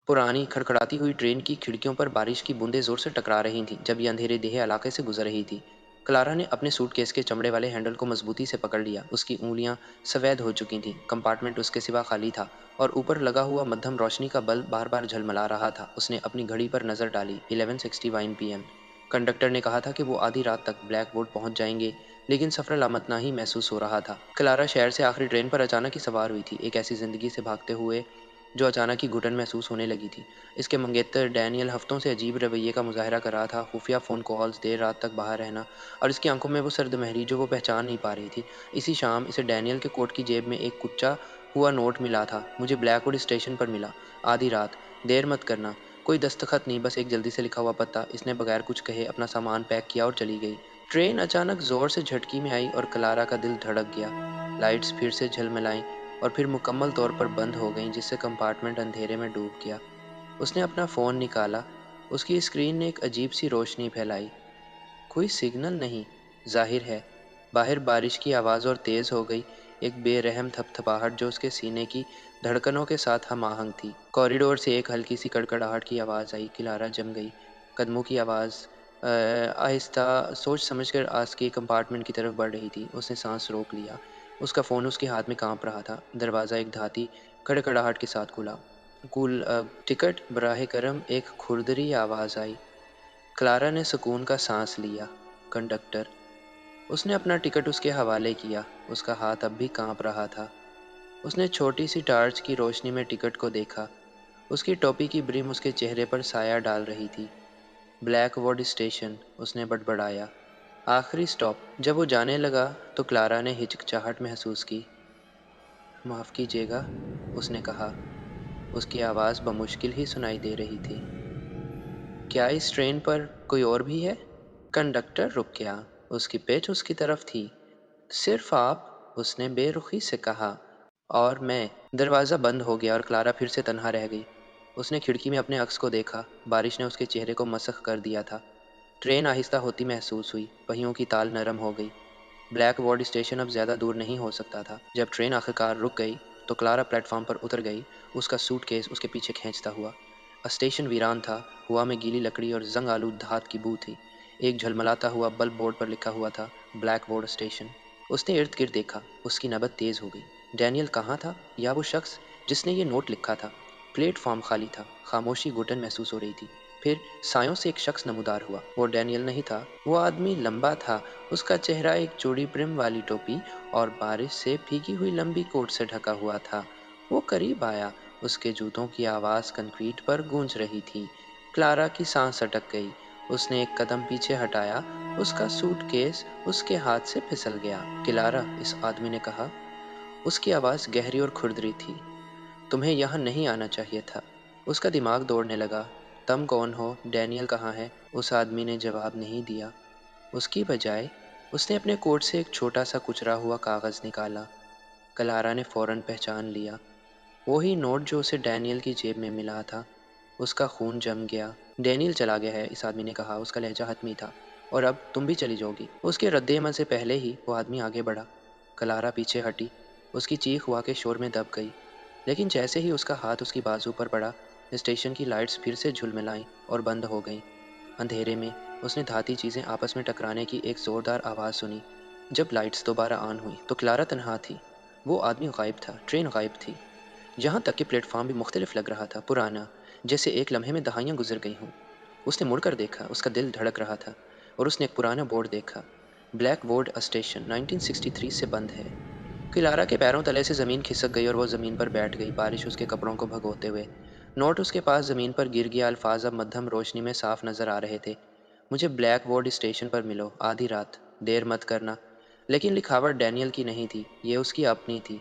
پرانی کھڑکھڑاتی ہوئی ٹرین کی کھڑکیوں پر بارش کی بوندیں زور سے ٹکرا رہی تھیں جب یہ اندھیرے دیہے علاقے سے گزر رہی تھی۔ کلارا نے اپنے سوٹ کیس کے چمڑے والے ہینڈل کو مضبوطی سے پکڑ لیا۔ اس کی انگلیاں سفید ہو چکی تھیں، کمپارٹمنٹ اس کے سوا خالی تھا اور اوپر لگا ہوا مدھم روشنی کا بلب بار بار جھلملا رہا تھا۔ اس نے اپنی گھڑی پر نظر ڈالی۔ 11:61 PM۔ کنڈکٹر نے کہا تھا کہ وہ آدھی رات تک بلیک بورڈ پہنچ جائیں گے، لیکن سفر لامتناہی ہی محسوس ہو رہا تھا۔ کلارا شہر سے آخری ٹرین پر اچانک ہی سوار ہوئی تھی، ایک ایسی زندگی سے بھاگتے ہوئے جو اچانک ہی گھٹن محسوس ہونے لگی تھی۔ اس کے منگیتر ڈینیل ہفتوں سے عجیب رویے کا مظاہرہ کر رہا تھا، خفیہ فون کالز، دیر رات تک باہر رہنا، اور اس کی آنکھوں میں وہ سرد مہری جو وہ پہچان نہیں پا رہی تھی۔ اسی شام اسے ڈینیل کے کوٹ کی جیب میں ایک کچا ہوا نوٹ ملا تھا۔ مجھے بلیک ووڈ اسٹیشن پر ملا، آدھی رات، دیر مت کرنا۔ کوئی دستخط نہیں، بس ایک جلدی سے لکھا ہوا پتہ۔ اس نے بغیر کچھ کہے اپنا سامان پیک کیا اور چلی گئی۔ ٹرین اچانک زور سے جھٹکی میں آئی اور کلارا کا دل دھڑک گیا۔ لائٹس پھر سے جھلملائیں اور پھر مکمل طور پر بند ہو گئیں، جس سے کمپارٹمنٹ اندھیرے میں ڈوب گیا۔ اس نے اپنا فون نکالا۔ اس کی اسکرین نے ایک عجیب سی روشنی پھیلائی۔ کوئی سگنل نہیں، ظاہر ہے۔ باہر بارش کی آواز اور تیز ہو گئی، ایک بے رحم تھپ تھپاہٹ جو اس کے سینے کی دھڑکنوں کے ساتھ ہم آہنگ تھی۔ کوریڈور سے ایک ہلکی سی کڑکڑاہٹ کی آواز آئی۔ کلارا جم گئی۔ قدموں کی آواز آہستہ سوچ سمجھ کر آس کے کمپارٹمنٹ کی طرف بڑھ رہی تھی۔ اس نے سانس روک لیا۔ اس کا فون اس کے ہاتھ میں کانپ رہا تھا۔ دروازہ ایک دھاتی کڑکڑاہٹ کے ساتھ کھلا۔ ٹکٹ براہ کرم، ایک کھردری آواز آئی۔ کلارا نے سکون کا سانس لیا۔ کنڈکٹر۔ اس نے اپنا ٹکٹ اس کے حوالے کیا۔ اس کا ہاتھ اب بھی کانپ رہا تھا۔ اس نے چھوٹی سی ٹارچ کی روشنی میں ٹکٹ کو دیکھا۔ اس کی ٹوپی کی بریم اس کے چہرے پر سایہ ڈال رہی تھی۔ بلیک ووڈ اسٹیشن، اس نے بڑبڑایا۔ آخری سٹاپ۔ جب وہ جانے لگا تو کلارا نے ہچکچاہٹ محسوس کی۔ معاف کیجیے گا، اس نے کہا۔ اس کی آواز بمشکل ہی سنائی دے رہی تھی۔ کیا اس ٹرین پر کوئی اور بھی ہے؟ کنڈکٹر رک گیا۔ اس کی پیٹھ اس کی طرف تھی۔ صرف آپ، اس نے بے رخی سے کہا۔ اور میں۔ دروازہ بند ہو گیا اور کلارا پھر سے تنہا رہ گئی۔ اس نے کھڑکی میں اپنے عکس کو دیکھا۔ بارش نے اس کے چہرے کو مسخ کر دیا تھا۔ ٹرین آہستہ ہوتی محسوس ہوئی۔ پہیوں کی تال نرم ہو گئی۔ بلیک ووڈ اسٹیشن اب زیادہ دور نہیں ہو سکتا تھا۔ جب ٹرین آخرکار رک گئی تو کلارا پلیٹ فارم پر اتر گئی، اس کا سوٹ کیس اس کے پیچھے کھینچتا ہوا۔ اسٹیشن ویران تھا۔ ہوا میں گیلی لکڑی اور زنگ آلود دھات کی بو تھی۔ ایک جھلملاتا ہوا بلب بورڈ پر لکھا ہوا تھا، بلیک ووڈ اسٹیشن۔ اس نے ارد گرد دیکھا۔ اس کی نبض تیز ہو گئی۔ ڈینیل کہاں تھا؟ یا وہ شخص جس نے یہ نوٹ لکھا تھا؟ پلیٹ فارم خالی تھا۔ خاموشی گھٹن محسوس ہو رہی تھی۔ پھر سایوں سے ایک شخص نمودار ہوا۔ وہ ڈینیل نہیں تھا۔ وہ آدمی لمبا تھا۔ اس کا چہرہ ایک چوڑی برم والی ٹوپی اور بارش سے بھیگی ہوئی لمبی کوٹ سے ڈھکا ہوا تھا۔ وہ قریب آیا۔ اس کے جوتوں کی آواز کنکریٹ پر گونج رہی تھی۔ کلارا کی سانس اٹک گئی۔ اس نے ایک قدم پیچھے ہٹایا۔ اس کا سوٹ کیس اس کے ہاتھ سے پھسل گیا۔ کلارا، اس آدمی نے کہا۔ اس کی آواز گہری اور کھردری تھی۔ تمہیں یہاں نہیں آنا چاہیے تھا۔ اس کا دماغ دوڑنے لگا۔ تم کون ہو؟ ڈینیل کہاں ہے؟ اس آدمی نے جواب نہیں دیا۔ اس کی بجائے اس نے اپنے کوٹ سے ایک چھوٹا سا کچرا ہوا کاغذ نکالا۔ کلارا نے فوراً پہچان لیا۔ وہی نوٹ جو اسے ڈینیل کی جیب میں ملا تھا۔ اس کا خون جم گیا۔ ڈینیل چلا گیا ہے، اس آدمی نے کہا۔ اس کا لہجہ حتمی تھا۔ اور اب تم بھی چلی جاؤ گی؟ اس کے رد عمل سے پہلے ہی وہ آدمی آگے بڑھا۔ کلارا پیچھے ہٹی۔ اس کی چیخ ہوا کے شور میں دب گئی۔ لیکن جیسے ہی اس کا ہاتھ اس کی بازو پر پڑا، اسٹیشن کی لائٹس پھر سے جھلملائیں اور بند ہو گئیں۔ اندھیرے میں اس نے دھاتی چیزیں آپس میں ٹکرانے کی ایک زوردار آواز سنی۔ جب لائٹس دوبارہ آن ہوئیں تو کلارا تنہا تھی۔ وہ آدمی غائب تھا، ٹرین غائب تھی۔ جہاں تک کہ پلیٹ فارم بھی مختلف لگ رہا تھا، پرانا، جیسے ایک لمحے میں دہائیاں گزر گئی ہوں۔ اس نے مڑ کر دیکھا۔ اس کا دل دھڑک رہا تھا اور اس نے ایک پرانا بورڈ دیکھا، بلیک ووڈ اسٹیشن 1963 سے بند ہے۔ کلارا کے پیروں تلے سے زمین کھسک گئی اور وہ زمین پر بیٹھ گئی، بارش اس کے کپڑوں کو بھگوتے ہوئے۔ نوٹ اس کے پاس زمین پر گر گیا۔ الفاظ اب مدھم روشنی میں صاف نظر آ رہے تھے۔ مجھے بلیک ووڈ اسٹیشن پر ملو، آدھی رات، دیر مت کرنا۔ لیکن لکھاوٹ ڈینیل کی نہیں تھی، یہ اس کی اپنی تھی۔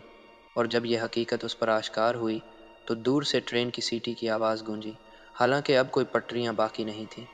اور جب یہ حقیقت اس پر آشکار ہوئی تو دور سے ٹرین کی سیٹی کی آواز گونجی، حالانکہ اب کوئی پٹریاں باقی نہیں تھیں۔